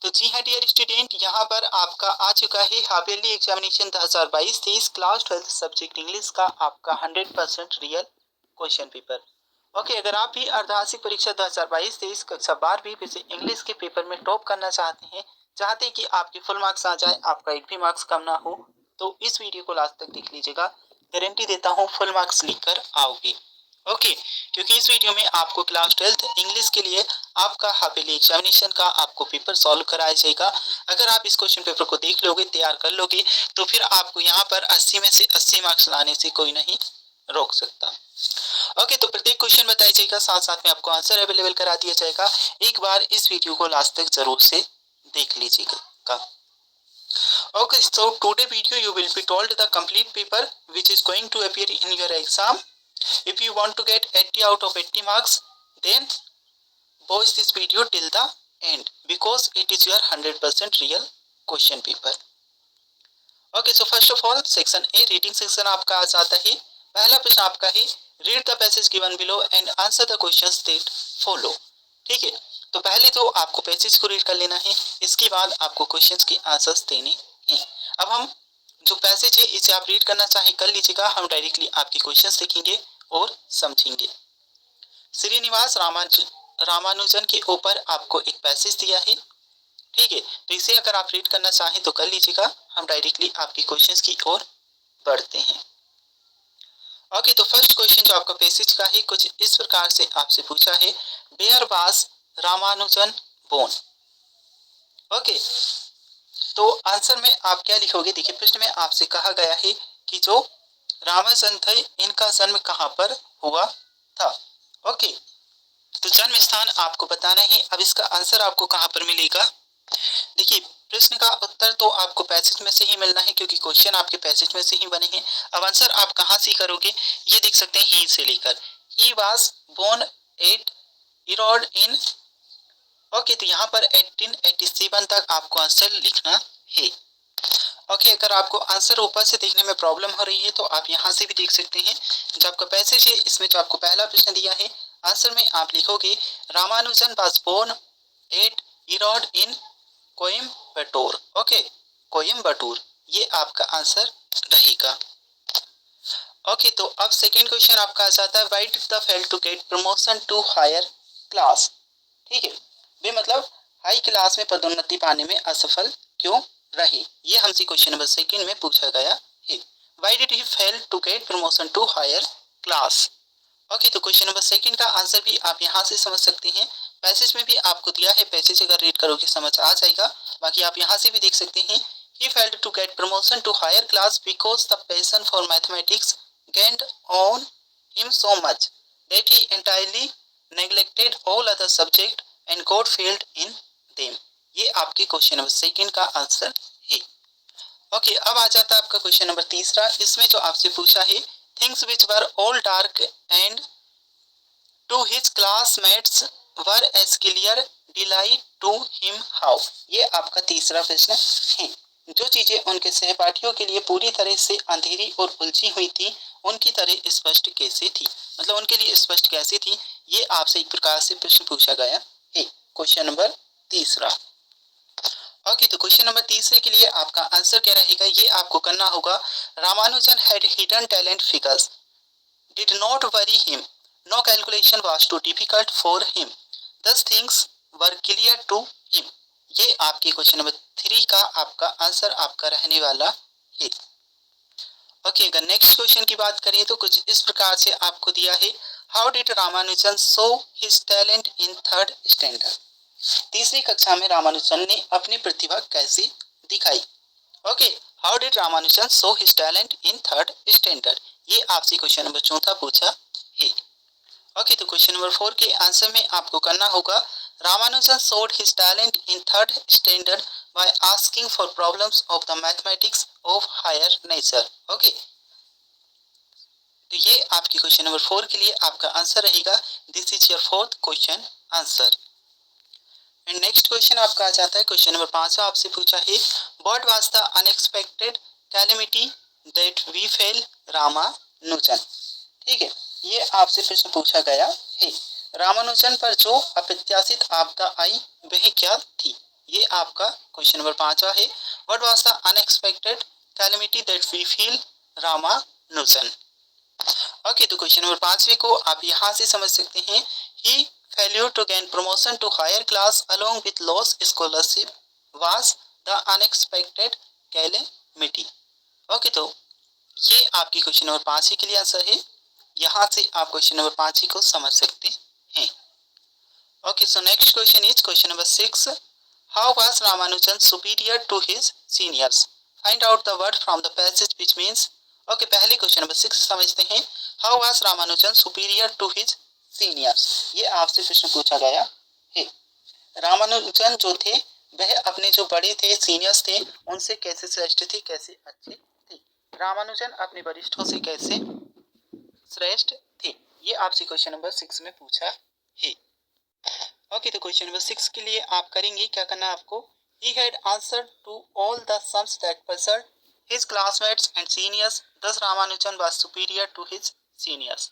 तो जी हाँ dear student, यहाँ पर आपका आ चुका है half yearly examination 2022-23 class 12 subject English का आपका 100% रियल क्वेश्चन पेपर। ओके, अगर आप भी अर्धवार्षिक परीक्षा 2022-23 कक्षा 12वीं विषय इंग्लिश के पेपर में टॉप करना चाहते हैं कि आपके फुल मार्क्स आ जाए, आपका एक भी मार्क्स कम ना हो, तो इस वीडियो को लास्ट तक देख लीजिएगा। गारंटी देता हूँ फुल मार्क्स लेकर आओगे। ओके, क्योंकि इस वीडियो में आपको क्लास 12 इंग्लिश के लिए आपका हाफ ईयरली एग्जामिनेशन का आपको पेपर सॉल्व कराया जाएगा। अगर आप इस क्वेश्चन पेपर को देख लोगे, तैयार कर लोगे, तो फिर आपको यहाँ पर 80 में से 80 मार्क्स लाने से कोई नहीं रोक सकता। ओके, तो प्रत्येक क्वेश्चन बताया जाएगा, साथ साथ में आपको आंसर अवेलेबल करा दिया जाएगा। एक बार इस वीडियो को लास्ट तक जरूर से देख लीजिएगा। Okay, so today video you will be told the complete paper which is going to appear in your exam. If you want to get 80 out of 80 marks, then watch this video till the end because it is your 100% real question paper. Okay, so first of all section A reading section आपका आ जाता है। पहला प्रश्न आपका है read the passage given below and answer the questions that follow। ठीक है, तो पहले तो आपको पैसेज को रीड कर लेना है, इसके बाद आपको क्वेश्चंस के आंसर्स देने हैं। अब हम जो पैसेज है इसे आप रीड करना चाहे कर लीजिएगा, हम डायरेक्टली आपके क्वेश्चंस देखेंगे और समझेंगे। श्रीनिवास रामानुजन के ऊपर आपको एक पैसेज दिया है। ठीक है, तो इसे अगर आप रीड करना चाहें तो कर लीजिएगा, हम डायरेक्टली आपके क्वेश्चंस की ओर बढ़ते हैं। ओके, तो फर्स्ट क्वेश्चन जो आपका पैसेज का है कुछ इस प्रकार से आपसे पूछा है, where was Ramanujan born. Okay, तो आंसर में आप क्या लिखोगे, देखिए प्रश्न में आपसे कहा गया है कि जो रामानुजन थे इनका जन्म कहाँ पर हुआ था। ओके, तो जन्म स्थान आपको बताना है। अब इसका आंसर आपको कहाँ पर मिलेगा, देखिए प्रश्न का उत्तर तो आपको पैसेज में से ही मिलना है क्योंकि क्वेश्चन आपके पैसेज में से ही बने हैं। अब आंसर आप कहाँ से करोगे, ये देख सकते हैं ही से लेकर, he was born at Erode in. Okay, तो यहाँ पर 1887 तक आपको आंसर लिखना है। ओके, अगर आपको आंसर ऊपर से देखने में प्रॉब्लम हो रही है तो आप यहाँ से भी देख सकते हैं। जो आपका पैसेज है इसमें जो आपको पहला प्रश्न दिया है, आंसर में आप लिखोगे Ramanujan was born at Erode in Coimbatore. Okay, Coimbatore, ये आपका आंसर रहेगा। ओके, तो अब सेकेंड क्वेश्चन आपका आ जाता है, why did the fail to get promotion to higher class. ठीक है, वे मतलब हाई क्लास में पदोन्नति पाने में असफल क्यों रहे, ये हमसे क्वेश्चन नंबर सेकेंड में पूछा गया है। Why did he fail to get promotion to higher class. Okay, तो क्वेश्चन नंबर सेकेंड का आंसर भी आप यहाँ से समझ सकते हैं, पैसेज में भी आपको दिया है, पैसेज अगर रीड करोगे समझ आ जाएगा। बाकी आप यहाँ से भी देख सकते हैं, he failed to get promotion to higher class because the passion for mathematics gained on him so much that he entirely neglected all other subject and got failed in them। ये आपके क्वेश्चन नंबर सेकेंड का answer है। Okay, अब आ जाता है आपका question number तीसरा। इसमें जो आपसे पूछा है, things which were all dark and to his classmates were as clear delight to him how. ये आपका तीसरा प्रश्न है। जो चीजें उनके सहपाठियों के लिए पूरी तरह से अंधेरी और उलझी हुई थी, उनकी तरह स्पष्ट कैसे थी, मतलब उनके लिए स्पष्ट कैसे थी, ये आपसे एक प्रकार से प्रश्न पूछा गया है, क्वेश्चन नंबर तीसरा। ओके, तो क्वेश्चन नंबर तीसरे के लिए आपका आंसर क्या रहेगा, ये आपको करना होगा, Ramanujan had hidden talent figures did not worry him, no calculation was too difficult for him, these things were clear to him. ये आपके क्वेश्चन नंबर थ्री का आपका आंसर आपका रहने वाला है। ओके, अगर नेक्स्ट क्वेश्चन की बात करें तो कुछ इस प्रकार से आपको दिया है, how did Ramanujan show his talent in third standard. तीसरी कक्षा में रामानुजन ने अपनी प्रतिभा कैसे दिखाई। Okay, how did Ramanujan show his talent in third standard, ये आपसे क्वेश्चन नंबर चौथा पूछा है। ओके, तो क्वेश्चन नंबर 4 के आंसर में आपको करना होगा, Ramanujan showed his talent in third standard by asking for problems of the mathematics of higher nature। Okay, तो ये आपके क्वेश्चन नंबर 4 के लिए आपका आंसर रहेगा, this is your fourth question answer. And next question आपका आ जाता है, क्वेश्चन नंबर 5 आपसे पूछा है, what was the unexpected calamity that befell Ramanujan. ठीक है, ये आपसे प्रश्न पूछा गया है, रामानुजन पर जो अप्रत्याशित आपदा आई वह क्या थी, ये आपका क्वेश्चन नंबर 5वां है। What was the unexpected calamity that we feel Ramanujan. Okay, तो क्वेश्चन नंबर 5वें को आप यहाँ से समझ सकते हैं। He failure to gain promotion to higher class along with loss scholarship was the unexpected calamity. Okay, तो ये आपकी क्वेश्चन नंबर 5 के लिए आंसर है। यहाँ से आप क्वेश्चन नंबर 5 को समझ सकते हैं। Okay, so next question is question number 6। How was Ramanujan superior to his seniors? Find out the word from the passage which means. Okay, पहले क्वेश्चन नंबर 6 समझते हैं। How was Ramanujan superior to his seniors? ये आपसे प्रश्न पूछा गया है। रामानुजन जो थे वह अपने जो बड़े थे, सीनियर्स थे, उनसे कैसे श्रेष्ठ थे, कैसे अच्छे थे। रामानुजन अपने वरिष्ठों से कैसे श्रेष्ठ थे, ये आपसे क्वेश्चन नंबर 6 में पूछा है। ओके, तो क्वेश्चन नंबर 6 के लिए आप करेंगे क्या करना है आपको। He had answered to all the sums that puzzled his classmates and seniors, thus Ramanujan was superior to his seniors।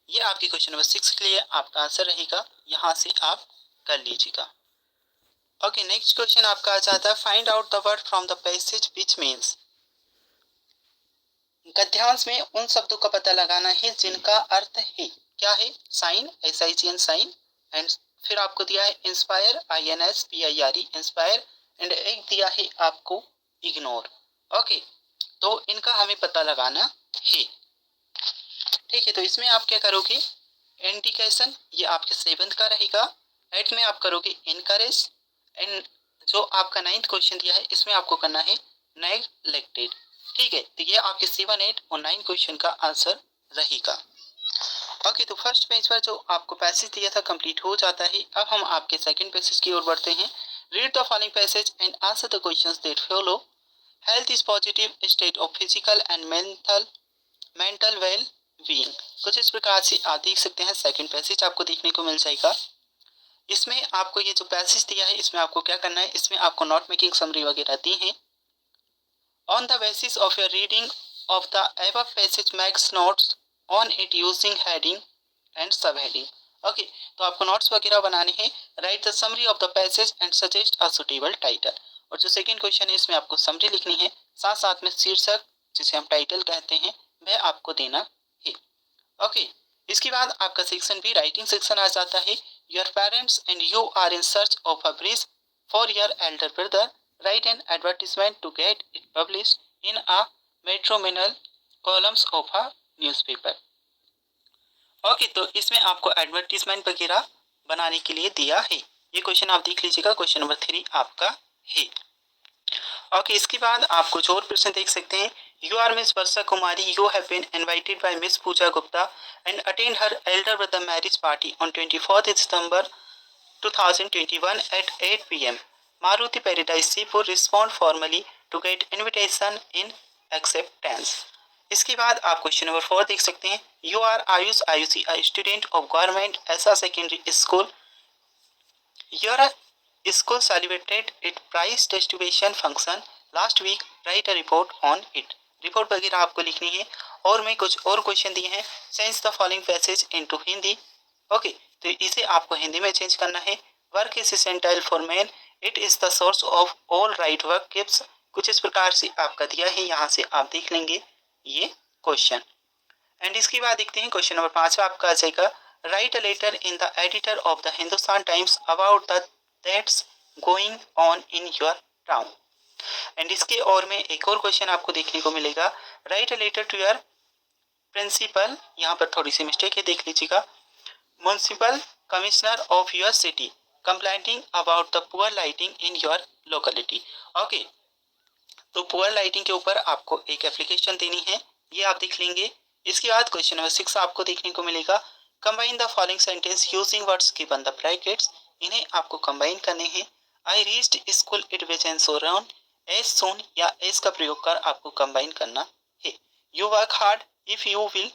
ये आपके क्वेश्चन नंबर 6 के लिए आपका आंसर रहेगा, यहाँ से आप कर लीजिएगा। ओके, नेक्स्ट क्वेश्चन आपका आ जाता है find out the word from the passage which means. गद्यांश में उन शब्दों का पता लगाना है जिनका अर्थ है क्या है, साइन, SIGN साइन, एंड फिर आपको दिया है इंस्पायर, INSPIRE इंस्पायर, एंड एक दिया है आपको इग्नोर। ओके, तो इनका हमें पता लगाना है। ठीक है, तो इसमें आप क्या करोगे, इंडिकेशन ये आपके 7th का रहेगा, 8 में आप करोगे इनकरेज, एंड जो आपका 9th क्वेश्चन दिया है इसमें आपको करना है नेग्लेक्टेड। ठीक है, तो ये आपके 7, 8 और 9 क्वेश्चन का आंसर रहेगा। ओके, तो फर्स्ट पेज पर जो आपको पैसेज दिया था कंप्लीट हो जाता है। अब हम आपके सेकंड पैसेज की ओर बढ़ते हैं। Read the following passage and answer the questions that follow. Health is positive state of physical and mental well being. कुछ इस प्रकार से आप देख सकते हैं, सेकंड पैसेज आपको देखने को मिल जाएगा। इसमें आपको ये जो पैसेज दिया है इसमें आपको क्या करना है, इसमें आपको नोट मेकिंग समरी वगैरह दी है। On the basis of your reading of the above passage makes notes on it using heading and सब हेडिंग। ओके, तो आपको नोट्स वगैरह बनाने हैं। Right the summary of the passage and suggest a suitable title. और जो second question है इसमें आपको समरी लिखनी है, साथ साथ में शीर्षक जिसे हम टाइटल कहते हैं वह आपको देना है। ओके, इसके बाद आपका सेक्शन भी राइटिंग सेक्शन आ जाता है। Your parents and you are in search of a bridge for your elder brother, write an advertisement to get it publish in a matrimonial columns of a newspaper. Okay, तो इसमें आपको advertisement वगैरह बनाने के लिए दिया है। ये क्वेश्चन आप देख लीजिएगा, क्वेश्चन नंबर 3 आपका है। ओके, इसके बाद आप कुछ और प्रश्न देख सकते हैं। You are miss Varsha Kumari, you have been invited by miss Pooja Gupta and attend her elder brother marriage party on 24 December 2021 at 8 PM। Maruti Paradise Seapur respond formally to get invitation in acceptance। इसके बाद आप क्वेश्चन नंबर 4 देख सकते हैं। You are Ayush Ayushi a student of government ऐसा secondary school। Your school celebrated its prize distribution function last week, write a report on it। Report वगैरह आपको लिखनी है। और मैं कुछ और क्वेश्चन दिए हैं। Change the following passage into Hindi. Okay, तो इसे आपको हिंदी में चेंज करना है। Work is essential for man, it is the source of all right work gives. कुछ इस प्रकार से आपका दिया है, यहाँ से आप देख लेंगे ये क्वेश्चन। एंड इसके बाद देखते हैं क्वेश्चन नंबर 5 आपका आ जाएगा। Write a letter in the editor of the Hindustan Times about the that's going on in your town. And इसके और में एक और क्वेश्चन आपको देखने को मिलेगा। Write a letter to your principal, यहाँ पर थोड़ी सी मिस्टेक है, देख लीजिएगा। Municipal commissioner of your city complaining about the poor lighting in your locality. Okay, तो पुअर लाइटिंग के ऊपर आपको एक एप्लीकेशन देनी है, ये आप देख लेंगे। इसके बाद क्वेश्चन नंबर 6 आपको देखने को मिलेगा। Combine the following sentence using words given the brackets. इन्हें आपको कंबाइन करने हैं। I reached school it was an so round, as soon या एज का प्रयोग कर आपको कंबाइन करना है। You work hard if you will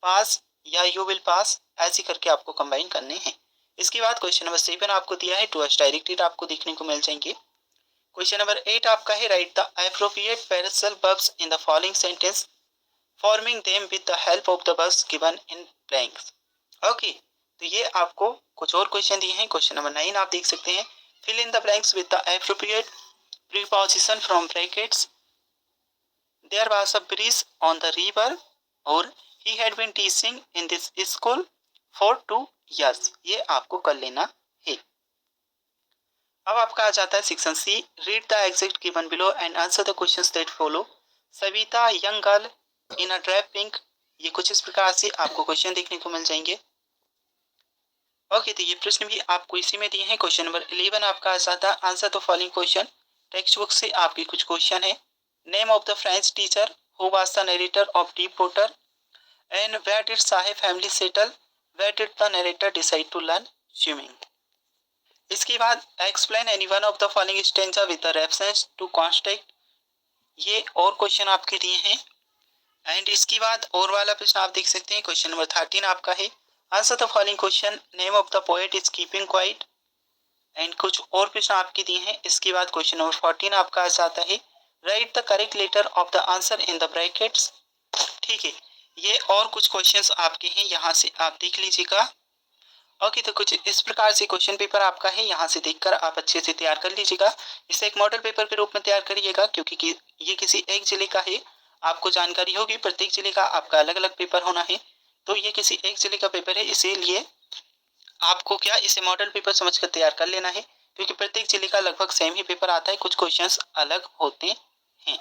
pass या यू विल पास, ऐसे करके आपको कंबाइन करने हैं। इसके बाद क्वेश्चन नंबर 7 आपको दिया है। टू अस डायरेक्टेड आपको देखने को मिल जाएंगे। क्वेश्चन नंबर 8 आपका है। Write the appropriate parallel verbs in the following sentence forming them with the help of the verbs given in blanks. Okay, तो ये आपको कुछ और क्वेश्चन दिए हैं। क्वेश्चन नंबर 9 आप देख सकते हैं। Fill in the blanks with the appropriate preposition from brackets. There was a bridge on the river, और he had been teaching in this school for 2 years. ये आपको कर लेना है। अब आपका आ जाता है section C. Read the extract given below and answer the questions that follow. Savita young girl in a drape pink. ये कुछ इस प्रकार से आपको क्वेश्चन देखने को मिल जाएंगे। ओके, तो ये प्रश्न भी आपको इसी में दिए हैं। क्वेश्चन नंबर 11 आपका आ जाता है answer the following question. Textbook से आपके कुछ क्वेश्चन है। Name of the French teacher who was the narrator of deep water, and where did his family settle, where did the narrator decide to learn swimming. इसके बाद explain any one of the following stanza with the reference to context. ये और question आपके दिए हैं। And इसके बाद और वाला प्रश्न आप देख सकते हैं। क्वेश्चन नंबर 13 आपका है answer the following question. Name of the poet is keeping quiet. And कुछ और प्रश्न आपके दिए हैं। इसके बाद क्वेश्चन नंबर 14 आपका आ जाता है write the correct letter of the answer in the brackets. ठीक है, ये और कुछ क्वेश्चंस आपके हैं, यहाँ से आप देख लीजिएगा। ओके, तो कुछ इस प्रकार से क्वेश्चन पेपर आपका है, यहाँ से देखकर आप अच्छे से तैयार कर लीजिएगा। इसे एक मॉडल पेपर के रूप में तैयार करिएगा, क्योंकि ये किसी एक जिले का है। आपको जानकारी होगी प्रत्येक जिले का आपका अलग अलग पेपर होना है, तो ये किसी एक जिले का पेपर है, इसीलिए आपको क्या इसे मॉडल पेपर समझकर तैयार कर लेना है, क्योंकि प्रत्येक जिले का लगभग सेम ही पेपर आता है, कुछ क्वेश्चंस अलग होते हैं।